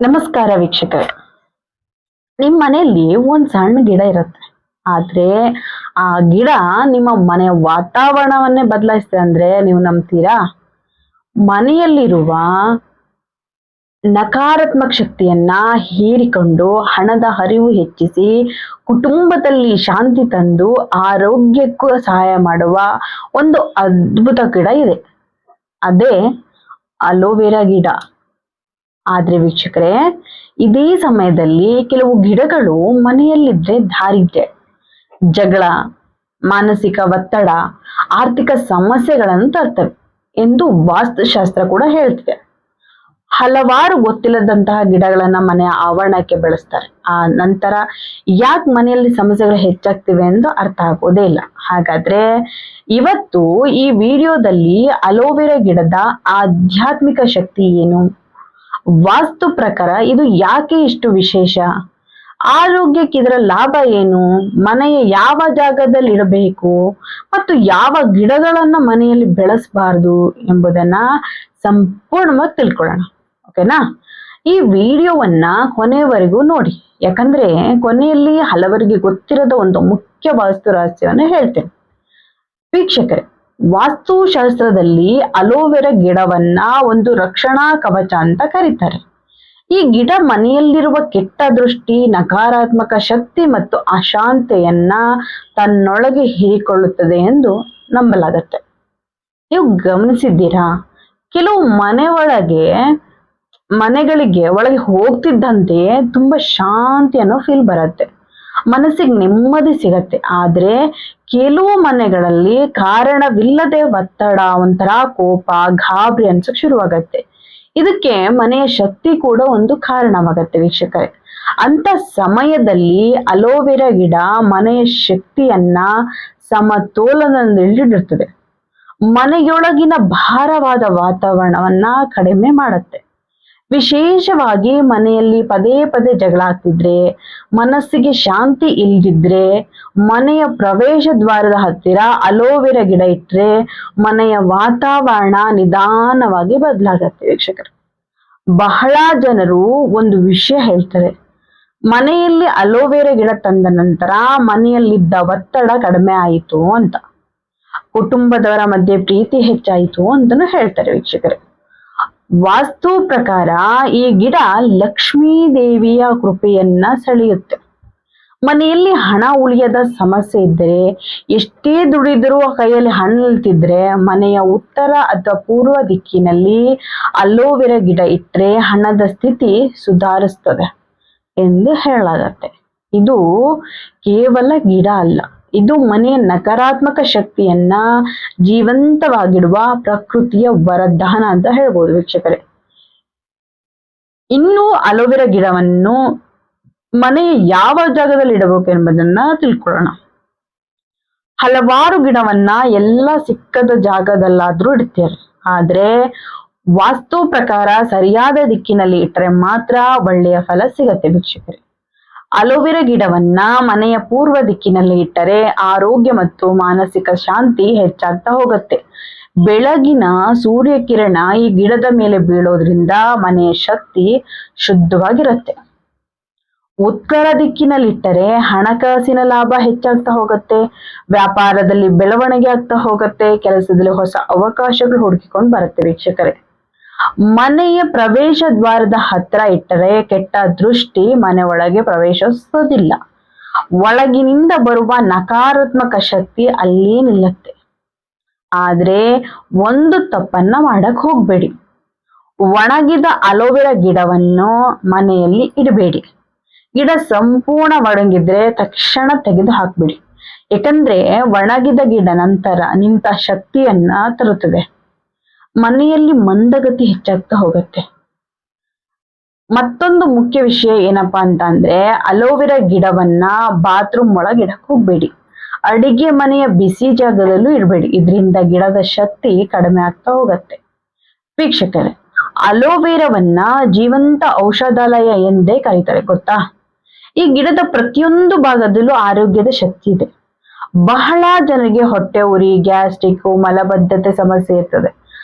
ನಮಸ್ಕಾರ ವೀಕ್ಷಕರೇ. ನಿಮ್ಮ ಮನೆಯಲ್ಲಿ ಒಂದ್ ಸಣ್ಣ ಗಿಡ ಇರುತ್ತೆ. ಆದ್ರೆ ಆ ಗಿಡ ನಿಮ್ಮ ಮನೆಯ ವಾತಾವರಣವನ್ನೇ ಬದಲಾಯಿಸ್ತದೆ ಅಂದ್ರೆ ನೀವು ನಂಬ್ತೀರಾ? ಮನೆಯಲ್ಲಿರುವ ನಕಾರಾತ್ಮಕ ಶಕ್ತಿಯನ್ನ ಹೀರಿಕೊಂಡು ಹಣದ ಹರಿವು ಹೆಚ್ಚಿಸಿ ಕುಟುಂಬದಲ್ಲಿ ಶಾಂತಿ ತಂದು ಆರೋಗ್ಯಕ್ಕೂ ಸಹಾಯ ಮಾಡುವ ಒಂದು ಅದ್ಭುತ ಗಿಡ ಇದೆ. ಅದೇ ಅಲೋವೆರಾ ಗಿಡ. ಆದ್ರೆ ವೀಕ್ಷಕರೇ, ಇದೇ ಸಮಯದಲ್ಲಿ ಕೆಲವು ಗಿಡಗಳು ಮನೆಯಲ್ಲಿದ್ರೆ ದಾರಿದ್ರ್ಯ, ಜಗಳ, ಮಾನಸಿಕ ಒತ್ತಡ, ಆರ್ಥಿಕ ಸಮಸ್ಯೆಗಳನ್ನು ತರ್ತವೆ ಎಂದು ವಾಸ್ತುಶಾಸ್ತ್ರ ಕೂಡ ಹೇಳ್ತಿದೆ. ಹಲವಾರು ಗೊತ್ತಿಲ್ಲದಂತಹ ಗಿಡಗಳನ್ನ ಮನೆಯ ಆವರಣಕ್ಕೆ ಬೆಳೆಸ್ತಾರೆ. ಆ ನಂತರ ಯಾಕೆ ಮನೆಯಲ್ಲಿ ಸಮಸ್ಯೆಗಳು ಹೆಚ್ಚಾಗ್ತಿವೆ ಎಂದು ಅರ್ಥ ಆಗೋದೇ ಇಲ್ಲ. ಹಾಗಾದ್ರೆ ಇವತ್ತು ಈ ವಿಡಿಯೋದಲ್ಲಿ ಅಲೋವೆರಾ ಗಿಡದ ಆಧ್ಯಾತ್ಮಿಕ ಶಕ್ತಿ ಏನು, ವಾಸ್ತು ಪ್ರಕಾರ ಇದು ಯಾಕೆ ಇಷ್ಟು ವಿಶೇಷ, ಆರೋಗ್ಯಕ್ಕೆ ಇದರ ಲಾಭ ಏನು, ಮನೆಯ ಯಾವ ಜಾಗದಲ್ಲಿ ಇಡಬೇಕು ಮತ್ತು ಯಾವ ಗಿಡಗಳನ್ನ ಮನೆಯಲ್ಲಿ ಬೆಳೆಸಬಾರದು ಎಂಬುದನ್ನ ಸಂಪೂರ್ಣವಾಗಿ ತಿಳ್ಕೊಳ್ಳೋಣ. ಓಕೆನಾ? ಈ ವಿಡಿಯೋವನ್ನ ಕೊನೆಯವರೆಗೂ ನೋಡಿ, ಯಾಕಂದ್ರೆ ಕೊನೆಯಲ್ಲಿ ಹಲವರಿಗೆ ಗೊತ್ತಿರದ ಒಂದು ಮುಖ್ಯ ವಾಸ್ತು ರಹಸ್ಯವನ್ನು ಹೇಳ್ತೇನೆ. ವೀಕ್ಷಕರೇ, ವಾಸ್ತುಶಾಸ್ತ್ರದಲ್ಲಿ ಅಲೋವೆರಾ ಗಿಡವನ್ನ ಒಂದು ರಕ್ಷಣಾ ಕವಚ ಅಂತ ಕರೀತಾರೆ. ಈ ಗಿಡ ಮನೆಯಲ್ಲಿರುವ ಕೆಟ್ಟ ದೃಷ್ಟಿ, ನಕಾರಾತ್ಮಕ ಶಕ್ತಿ ಮತ್ತು ಅಶಾಂತಿಯನ್ನ ತನ್ನೊಳಗೆ ಹೀರಿಕೊಳ್ಳುತ್ತದೆ ಎಂದು ನಂಬಲಾಗತ್ತೆ. ನೀವು ಗಮನಿಸಿದ್ದೀರಾ? ಕೆಲವು ಮನೆಗಳಿಗೆ ಒಳಗೆ ಹೋಗ್ತಿದ್ದಂತೆ ತುಂಬಾ ಶಾಂತಿ ಅನ್ನೋ ಫೀಲ್ ಬರುತ್ತೆ, ಮನಸ್ಸಿಗೆ ನೆಮ್ಮದಿ ಸಿಗತ್ತೆ. ಆದ್ರೆ ಕೆಲವು ಮನೆಗಳಲ್ಲಿ ಕಾರಣವಿಲ್ಲದೆ ಒತ್ತಡ, ಒಂಥರ ಕೋಪ, ಗಾಬರಿ ಅನ್ಸಕ್ ಶುರುವಾಗತ್ತೆ. ಇದಕ್ಕೆ ಮನೆಯ ಶಕ್ತಿ ಕೂಡ ಒಂದು ಕಾರಣವಾಗತ್ತೆ ವೀಕ್ಷಕರೇ. ಅಂತ ಸಮಯದಲ್ಲಿ ಅಲೋವೆರಾ ಗಿಡ ಮನೆಯ ಶಕ್ತಿಯನ್ನ ಸಮತೋಲನದಲ್ಲಿಡುತ್ತದೆ. ಮನೆಯೊಳಗಿನ ಭಾರವಾದ ವಾತಾವರಣವನ್ನ ಕಡಿಮೆ ಮಾಡುತ್ತೆ. ವಿಶೇಷವಾಗಿ ಮನೆಯಲ್ಲಿ ಪದೇ ಪದೇ ಜಗಳ ಆಗ್ತಿದ್ರೆ, ಮನಸ್ಸಿಗೆ ಶಾಂತಿ ಇಲ್ದಿದ್ರೆ, ಮನೆಯ ಪ್ರವೇಶ ದ್ವಾರದ ಹತ್ತಿರ ಅಲೋವೆರಾ ಗಿಡ ಇಟ್ರೆ ಮನೆಯ ವಾತಾವರಣ ನಿಧಾನವಾಗಿ ಬದಲಾಗತ್ತೆ ವೀಕ್ಷಕರು. ಬಹಳ ಜನರು ಒಂದು ವಿಷಯ ಹೇಳ್ತಾರೆ, ಮನೆಯಲ್ಲಿ ಅಲೋವೆರಾ ಗಿಡ ತಂದ ನಂತರ ಮನೆಯಲ್ಲಿದ್ದ ಒತ್ತಡ ಕಡಿಮೆ ಆಯಿತು ಅಂತ, ಕುಟುಂಬದವರ ಮಧ್ಯೆ ಪ್ರೀತಿ ಹೆಚ್ಚಾಯಿತು ಅಂತನೂ ಹೇಳ್ತಾರೆ ವೀಕ್ಷಕರೇ. ವಾಸ್ತು ಪ್ರಕಾರ ಈ ಗಿಡ ಲಕ್ಷ್ಮೀ ದೇವಿಯ ಕೃಪೆಯನ್ನ ಸೆಳೆಯುತ್ತೆ. ಮನೆಯಲ್ಲಿ ಹಣ ಉಳಿಯದ ಸಮಸ್ಯೆ ಇದ್ದರೆ, ಎಷ್ಟೇ ದುಡಿದರೂ ಕೈಯಲ್ಲಿ ಹಣ ನಿಲ್ತಿದ್ರೆ, ಮನೆಯ ಉತ್ತರ ಅಥವಾ ಪೂರ್ವ ದಿಕ್ಕಿನಲ್ಲಿ ಅಲೋವೆರಾ ಗಿಡ ಇಟ್ರೆ ಹಣದ ಸ್ಥಿತಿ ಸುಧಾರಿಸ್ತದೆ ಎಂದು ಹೇಳಲಾಗತ್ತೆ. ಇದು ಕೇವಲ ಗಿಡ ಅಲ್ಲ, ಇದು ಮನೆಯ ನಕಾರಾತ್ಮಕ ಶಕ್ತಿಯನ್ನ ಜೀವಂತವಾಗಿಡುವ ಪ್ರಕೃತಿಯ ವರದಾನ ಅಂತ ಹೇಳ್ಬೋದು ವೀಕ್ಷಕರೇ. ಇನ್ನು ಅಲೋವೆರಾ ಗಿಡವನ್ನು ಮನೆಯ ಯಾವ ಜಾಗದಲ್ಲಿ ಇಡಬೇಕು ಎಂಬುದನ್ನ ತಿಳ್ಕೊಳ್ಳೋಣ. ಹಲವಾರು ಗಿಡವನ್ನ ಎಲ್ಲ ಸಿಕ್ಕದ ಜಾಗದಲ್ಲಾದ್ರೂ ಇಡ್ತಾರೆ, ಆದ್ರೆ ವಾಸ್ತು ಪ್ರಕಾರ ಸರಿಯಾದ ದಿಕ್ಕಿನಲ್ಲಿ ಇಟ್ಟರೆ ಮಾತ್ರ ಒಳ್ಳೆಯ ಫಲ ಸಿಗತ್ತೆ ವೀಕ್ಷಕರೇ. ಅಲೋವೆರಾ ಗಿಡವನ್ನ ಮನೆಯ ಪೂರ್ವ ದಿಕ್ಕಿನಲ್ಲಿ ಇಟ್ಟರೆ ಆರೋಗ್ಯ ಮತ್ತು ಮಾನಸಿಕ ಶಾಂತಿ ಹೆಚ್ಚಾಗ್ತಾ ಹೋಗುತ್ತೆ. ಬೆಳಗಿನ ಸೂರ್ಯ ಕಿರಣ ಈ ಗಿಡದ ಮೇಲೆ ಬೀಳೋದ್ರಿಂದ ಮನೆಯ ಶಕ್ತಿ ಶುದ್ಧವಾಗಿರುತ್ತೆ. ಉತ್ತರ ದಿಕ್ಕಿನಲ್ಲಿಟ್ಟರೆ ಹಣಕಾಸಿನ ಲಾಭ ಹೆಚ್ಚಾಗ್ತಾ ಹೋಗುತ್ತೆ, ವ್ಯಾಪಾರದಲ್ಲಿ ಬೆಳವಣಿಗೆ ಆಗ್ತಾ ಹೋಗುತ್ತೆ, ಕೆಲಸದಲ್ಲಿ ಹೊಸ ಅವಕಾಶಗಳು ಹುಡುಕಿಕೊಂಡು ಬರುತ್ತೆ ವೀಕ್ಷಕರೇ. ಮನೆಯ ಪ್ರವೇಶ ದ್ವಾರದ ಹತ್ರ ಇಟ್ಟರೆ ಕೆಟ್ಟ ದೃಷ್ಟಿ ಮನೆ ಒಳಗೆ ಪ್ರವೇಶಿಸೋದಿಲ್ಲ, ಒಳಗಿನಿಂದ ಬರುವ ನಕಾರಾತ್ಮಕ ಶಕ್ತಿ ಅಲ್ಲಿ ನಿಲ್ಲುತ್ತೆ. ಆದ್ರೆ ಒಂದು ತಪ್ಪನ್ನ ಮಾಡಕ್ ಹೋಗ್ಬೇಡಿ, ಒಣಗಿದ ಅಲೋವೆರಾ ಗಿಡವನ್ನು ಮನೆಯಲ್ಲಿ ಇಡಬೇಡಿ. ಗಿಡ ಸಂಪೂರ್ಣ ಒಣಗಿದ್ರೆ ತಕ್ಷಣ ತೆಗೆದು ಹಾಕ್ಬಿಡಿ, ಯಾಕಂದ್ರೆ ಒಣಗಿದ ಗಿಡ ನಂತರ ನಿಂತ ಶಕ್ತಿಯನ್ನ ತರುತ್ತದೆ, ಮನೆಯಲ್ಲಿ ಮಂದಗತಿ ಹೆಚ್ಚಾಗ್ತಾ ಹೋಗುತ್ತೆ. ಮತ್ತೊಂದು ಮುಖ್ಯ ವಿಷಯ ಏನಪ್ಪಾ ಅಂತ ಅಂದ್ರೆ, ಅಲೋವೆರಾ ಗಿಡವನ್ನ ಬಾತ್ರೂಮ್ ಒಳಗೆ ಇಡಕ್ ಹೋಗ್ಬೇಡಿ, ಅಡಿಗೆ ಮನೆಯ ಬಿಸಿ ಜಾಗದಲ್ಲೂ ಇಡಬೇಡಿ, ಇದರಿಂದ ಗಿಡದ ಶಕ್ತಿ ಕಡಿಮೆ ಆಗ್ತಾ ಹೋಗತ್ತೆ. ವೀಕ್ಷಕರೇ, ಅಲೋವೆರಾವನ್ನ ಜೀವಂತ ಔಷಧಾಲಯ ಎಂದೇ ಕರೀತಾರೆ, ಗೊತ್ತಾ? ಈ ಗಿಡದ ಪ್ರತಿಯೊಂದು ಭಾಗದಲ್ಲೂ ಆರೋಗ್ಯದ ಶಕ್ತಿ ಇದೆ. ಬಹಳ ಜನರಿಗೆ ಹೊಟ್ಟೆ ಉರಿ, ಗ್ಯಾಸ್ಟ್ರಿಕ್, ಮಲಬದ್ಧತೆ ಸಮಸ್ಯೆ ಇರ್ತದೆ.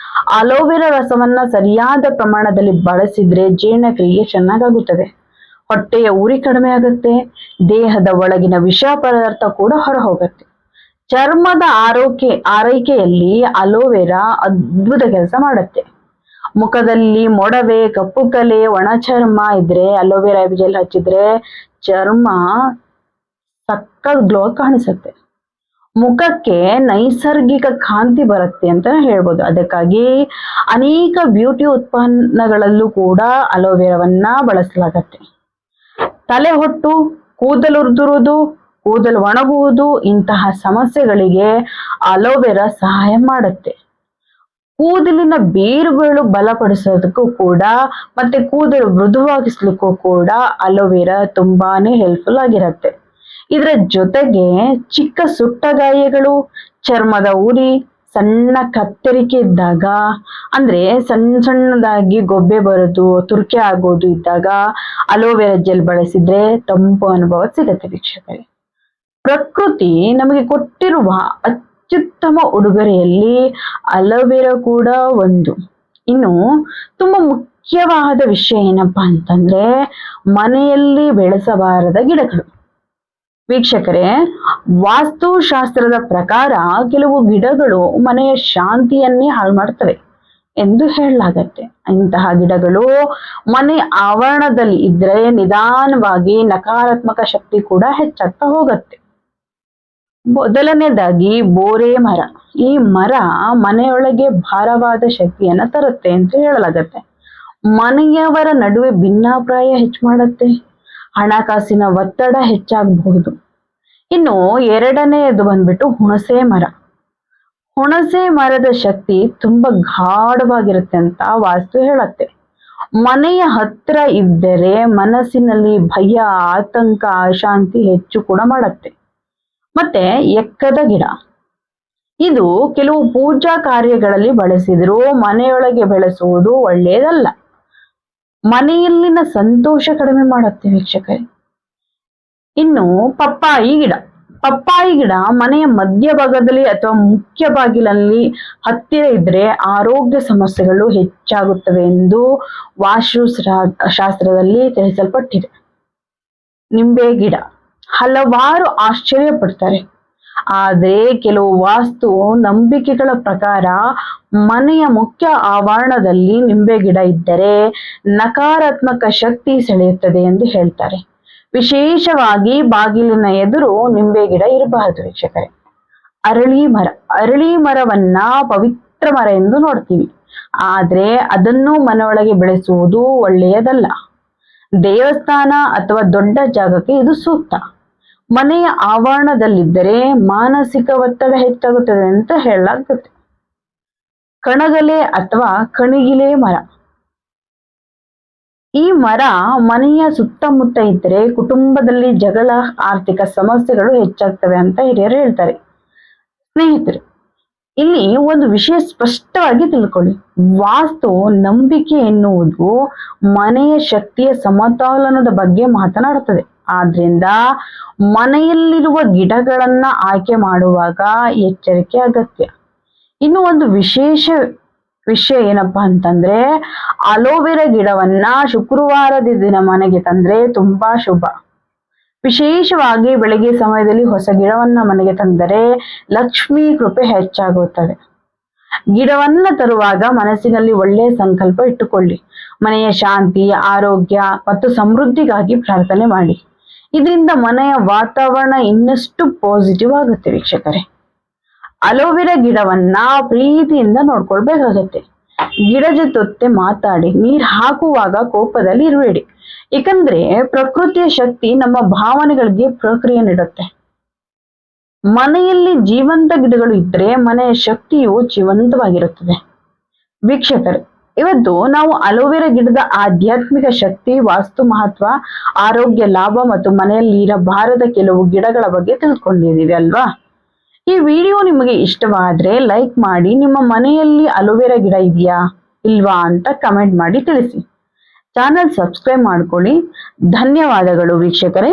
ಅಲೋವೆರಾ ರಸವನ್ನ ಸರಿಯಾದ ಪ್ರಮಾಣದಲ್ಲಿ ಬಳಸಿದ್ರೆ ಜೀರ್ಣಕ್ರಿಯೆ ಚೆನ್ನಾಗಾಗುತ್ತದೆ, ಹೊಟ್ಟೆಯ ಉರಿ ಕಡಿಮೆ ಆಗುತ್ತೆ, ದೇಹದ ಒಳಗಿನ ವಿಷ ಪದಾರ್ಥ ಕೂಡ ಹೊರ ಹೋಗುತ್ತೆ. ಚರ್ಮದ ಆರೈಕೆಯಲ್ಲಿ ಅಲೋವೆರಾ ಅದ್ಭುತ ಕೆಲಸ ಮಾಡುತ್ತೆ. ಮುಖದಲ್ಲಿ ಮೊಡವೆ, ಕಪ್ಪು ಕಲೆ, ಒಣ ಚರ್ಮ ಇದ್ರೆ ಅಲೋವೆರಾ ಜೆಲ್ ಹಚ್ಚಿದ್ರೆ ಚರ್ಮ ಸಕ್ಕತ್ ಗ್ಲೋ ಕಾಣಿಸುತ್ತೆ. ಮುಖಕ್ಕೆ ನೈಸರ್ಗಿಕ ಕಾಂತಿ ಬರುತ್ತೆ ಅಂತ ಹೇಳ್ಬೋದು. ಅದಕ್ಕಾಗಿ ಅನೇಕ ಬ್ಯೂಟಿ ಉತ್ಪನ್ನಗಳಲ್ಲೂ ಕೂಡ ಅಲೋವೆರಾವನ್ನ ಬಳಸಲಾಗತ್ತೆ. ತಲೆ ಹೊಟ್ಟು, ಕೂದಲು ಉದುರುವುದು, ಕೂದಲು ಒಣಗುವುದು ಇಂತಹ ಸಮಸ್ಯೆಗಳಿಗೆ ಅಲೋವೆರಾ ಸಹಾಯ ಮಾಡುತ್ತೆ. ಕೂದಲಿನ ಬೇರುಗಳು ಬಲಪಡಿಸೋದಕ್ಕೂ ಕೂಡ ಮತ್ತೆ ಕೂದಲು ಮೃದುವಾಗಿಸ್ಲಿಕ್ಕೂ ಕೂಡ ಅಲೋವೆರಾ ತುಂಬಾನೇ ಹೆಲ್ಪ್ಫುಲ್ ಆಗಿರುತ್ತೆ. ಇದರ ಜೊತೆಗೆ ಚಿಕ್ಕ ಸುಟ್ಟ ಗಾಯಗಳು, ಚರ್ಮದ ಉರಿ, ಸಣ್ಣ ಕತ್ತರಿಕೆ ಇದ್ದಾಗ, ಅಂದ್ರೆ ಸಣ್ಣದಾಗಿ ಗೊಬ್ಬೆ ಬರೋದು, ತುರ್ಕೆ ಆಗೋದು ಇದ್ದಾಗ ಅಲೋವೆರಾ ಜೆಲ್ ಬಳಸಿದ್ರೆ ತಂಪು ಅನುಭವ ಸಿಗತ್ತೆ ವೀಕ್ಷಕರೇ. ಪ್ರಕೃತಿ ನಮಗೆ ಕೊಟ್ಟಿರುವ ಅತ್ಯುತ್ತಮ ಉಡುಗೊರೆಯಲ್ಲಿ ಅಲೋವೆರಾ ಕೂಡ ಒಂದು. ಇನ್ನು ತುಂಬಾ ಮುಖ್ಯವಾದ ವಿಷಯ ಏನಪ್ಪಾ ಅಂತಂದ್ರೆ ಮನೆಯಲ್ಲಿ ಬೆಳೆಸಬಾರದ ಗಿಡಗಳು. ವೀಕ್ಷಕರೇ, ವಾಸ್ತುಶಾಸ್ತ್ರದ ಪ್ರಕಾರ ಕೆಲವು ಗಿಡಗಳು ಮನೆಯ ಶಾಂತಿಯನ್ನೇ ಹಾಳು ಮಾಡ್ತವೆ ಎಂದು ಹೇಳಲಾಗತ್ತೆ. ಇಂತಹ ಗಿಡಗಳು ಮನೆ ಆವರಣದಲ್ಲಿ ಇದ್ರೆ ನಿಧಾನವಾಗಿ ನಕಾರಾತ್ಮಕ ಶಕ್ತಿ ಕೂಡ ಹೆಚ್ಚಾಗ್ತಾ ಹೋಗುತ್ತೆ. ಮೊದಲನೇದಾಗಿ ಬೋರೆ ಮರ. ಈ ಮರ ಮನೆಯೊಳಗೆ ಭಾರವಾದ ಶಕ್ತಿಯನ್ನ ತರುತ್ತೆ ಅಂತ ಹೇಳಲಾಗತ್ತೆ. ಮನೆಯವರ ನಡುವೆ ಭಿನ್ನಾಭಿಪ್ರಾಯ ಹೆಚ್ಚು ಮಾಡುತ್ತೆ, ಹಣಕಾಸಿನ ಒತ್ತಡ ಹೆಚ್ಚಾಗಬಹುದು. ಇನ್ನು ಎರಡನೆಯದು ಬಂದ್ಬಿಟ್ಟು ಹುಣಸೆ ಮರ. ಹುಣಸೆ ಮರದ ಶಕ್ತಿ ತುಂಬಾ ಗಾಢವಾಗಿರುತ್ತೆ ಅಂತ ವಾಸ್ತು ಹೇಳತ್ತೆ. ಮನೆಯ ಹತ್ರ ಇದ್ದರೆ ಮನಸ್ಸಿನಲ್ಲಿ ಭಯ, ಆತಂಕ, ಅಶಾಂತಿ ಹೆಚ್ಚು ಕೂಡ ಮಾಡತ್ತೆ. ಮತ್ತೆ ಎಕ್ಕದ ಗಿಡ. ಇದು ಕೆಲವು ಪೂಜಾ ಕಾರ್ಯಗಳಲ್ಲಿ ಬಳಸಿದ್ರು ಮನೆಯೊಳಗೆ ಬೆಳೆಸುವುದು ಒಳ್ಳೆಯದಲ್ಲ. ಮನೆಯಲ್ಲಿನ ಸಂತೋಷ ಕಡಿಮೆ ಮಾಡುತ್ತೆ ವೀಕ್ಷಕರೇ. ಇನ್ನು ಪಪ್ಪಾಯಿ ಗಿಡ. ಪಪ್ಪಾಯಿ ಗಿಡ ಮನೆಯ ಮಧ್ಯಭಾಗದಲ್ಲಿ ಅಥವಾ ಮುಖ್ಯ ಬಾಗಿಲಲ್ಲಿ ಹತ್ತಿರ ಇದ್ರೆ ಆರೋಗ್ಯ ಸಮಸ್ಯೆಗಳು ಹೆಚ್ಚಾಗುತ್ತವೆ ಎಂದು ವಾಸ್ತುಶಾಸ್ತ್ರದಲ್ಲಿ ತಿಳಿಸಲ್ಪಟ್ಟಿದೆ. ನಿಂಬೆ ಗಿಡ. ಹಲವಾರು ಆಶ್ಚರ್ಯ ಪಡ್ತಾರೆ, ಆದ್ರೆ ಕೆಲವು ವಾಸ್ತು ನಂಬಿಕೆಗಳ ಪ್ರಕಾರ ಮನೆಯ ಮುಖ್ಯ ಆವರಣದಲ್ಲಿ ನಿಂಬೆ ಗಿಡ ಇದ್ದರೆ ನಕಾರಾತ್ಮಕ ಶಕ್ತಿ ಸೆಳೆಯುತ್ತದೆ ಎಂದು ಹೇಳ್ತಾರೆ. ವಿಶೇಷವಾಗಿ ಬಾಗಿಲಿನ ಎದುರು ನಿಂಬೆ ಗಿಡ ಇರಬಾರದು ವೀಕ್ಷಕರೇ. ಅರಳಿ ಮರ. ಅರಳಿ ಮರವನ್ನ ಪವಿತ್ರ ಮರ ಎಂದು ನೋಡ್ತೀವಿ, ಆದ್ರೆ ಅದನ್ನು ಮನೆಯೊಳಗೆ ಬೆಳೆಸುವುದು ಒಳ್ಳೆಯದಲ್ಲ. ದೇವಸ್ಥಾನ ಅಥವಾ ದೊಡ್ಡ ಜಾಗಕ್ಕೆ ಇದು ಸೂಕ್ತ. ಮನೆಯ ಆವರಣದಲ್ಲಿದ್ದರೆ ಮಾನಸಿಕ ಒತ್ತಡ ಹೆಚ್ಚಾಗುತ್ತದೆ ಅಂತ ಹೇಳಲಾಗುತ್ತೆ. ಕಣಗಲೆ ಅಥವಾ ಕಣಿಗಿಲೆ ಮರ. ಈ ಮರ ಮನೆಯ ಸುತ್ತಮುತ್ತ ಇದ್ದರೆ ಕುಟುಂಬದಲ್ಲಿ ಜಗಳ, ಆರ್ಥಿಕ ಸಮಸ್ಯೆಗಳು ಹೆಚ್ಚಾಗ್ತವೆ ಅಂತ ಹಿರಿಯರು ಹೇಳ್ತಾರೆ. ಸ್ನೇಹಿತರೆ, ಇಲ್ಲಿ ಒಂದು ವಿಷಯ ಸ್ಪಷ್ಟವಾಗಿ ತಿಳ್ಕೊಳ್ಳಿ. ವಾಸ್ತು ನಂಬಿಕೆ ಎನ್ನುವುದು ಮನೆಯ ಶಕ್ತಿಯ ಸಮತೋಲನದ ಬಗ್ಗೆ ಮಾತನಾಡುತ್ತದೆ. ಆದ್ರಿಂದ ಮನೆಯಲ್ಲಿರುವ ಗಿಡಗಳನ್ನ ಆಯ್ಕೆ ಮಾಡುವಾಗ ಎಚ್ಚರಿಕೆ ಅಗತ್ಯ. ಇನ್ನು ಒಂದು ವಿಶೇಷ ವಿಷಯ ಏನಪ್ಪಾ ಅಂತಂದ್ರೆ ಅಲೋವೆರಾ ಗಿಡವನ್ನ ಶುಕ್ರವಾರದ ದಿನ ಮನೆಗೆ ತಂದ್ರೆ ತುಂಬಾ ಶುಭ. ವಿಶೇಷವಾಗಿ ಬೆಳಗ್ಗೆ ಸಮಯದಲ್ಲಿ ಹೊಸ ಗಿಡವನ್ನ ಮನೆಗೆ ತಂದರೆ ಲಕ್ಷ್ಮೀ ಕೃಪೆ ಹೆಚ್ಚಾಗುತ್ತದೆ. ಗಿಡವನ್ನ ತರುವಾಗ ಮನಸ್ಸಿನಲ್ಲಿ ಒಳ್ಳೆಯ ಸಂಕಲ್ಪ ಇಟ್ಟುಕೊಳ್ಳಿ. ಮನೆಯ ಶಾಂತಿ, ಆರೋಗ್ಯ ಮತ್ತು ಸಮೃದ್ಧಿಗಾಗಿ ಪ್ರಾರ್ಥನೆ ಮಾಡಿ. ಇದರಿಂದ ಮನೆಯ ವಾತಾವರಣ ಇನ್ನಷ್ಟು ಪಾಸಿಟಿವ್ ಆಗುತ್ತೆ ವೀಕ್ಷಕರೇ. ಅಲೋವೆರಾ ಗಿಡವನ್ನ ಪ್ರೀತಿಯಿಂದ ನೋಡ್ಕೊಳ್ಬೇಕಾಗತ್ತೆ. ಗಿಡ ಜೊತೆ ಮಾತಾಡಿ, ನೀರ್ ಹಾಕುವಾಗ ಕೋಪದಲ್ಲಿ ಇರಬೇಡಿ. ಏಕೆಂದ್ರೆ ಪ್ರಕೃತಿಯ ಶಕ್ತಿ ನಮ್ಮ ಭಾವನೆಗಳಿಗೆ ಪ್ರಕ್ರಿಯೆ ನೀಡುತ್ತೆ. ಮನೆಯಲ್ಲಿ ಜೀವಂತ ಗಿಡಗಳು ಇದ್ರೆ ಮನೆಯ ಶಕ್ತಿಯು ಜೀವಂತವಾಗಿರುತ್ತದೆ. ವೀಕ್ಷಕರೇ, ಇವತ್ತು ನಾವು ಅಲೋವೆರಾ ಗಿಡದ ಆಧ್ಯಾತ್ಮಿಕ ಶಕ್ತಿ, ವಾಸ್ತು ಮಹತ್ವ, ಆರೋಗ್ಯ ಲಾಭ ಮತ್ತು ಮನೆಯಲ್ಲಿ ಇರಬಾರದ ಕೆಲವು ಗಿಡಗಳ ಬಗ್ಗೆ ತಿಳ್ಕೊಂಡಿದೀವಿ ಅಲ್ವಾ? ಈ ವಿಡಿಯೋ ನಿಮಗೆ ಇಷ್ಟವಾದ್ರೆ ಲೈಕ್ ಮಾಡಿ. ನಿಮ್ಮ ಮನೆಯಲ್ಲಿ ಅಲೋವೆರಾ ಗಿಡ ಇದೆಯಾ ಇಲ್ವಾ ಅಂತ ಕಮೆಂಟ್ ಮಾಡಿ ತಿಳಿಸಿ. ಚಾನಲ್ ಸಬ್ಸ್ಕ್ರೈಬ್ ಮಾಡ್ಕೊಳ್ಳಿ. ಧನ್ಯವಾದಗಳು ವೀಕ್ಷಕರೇ.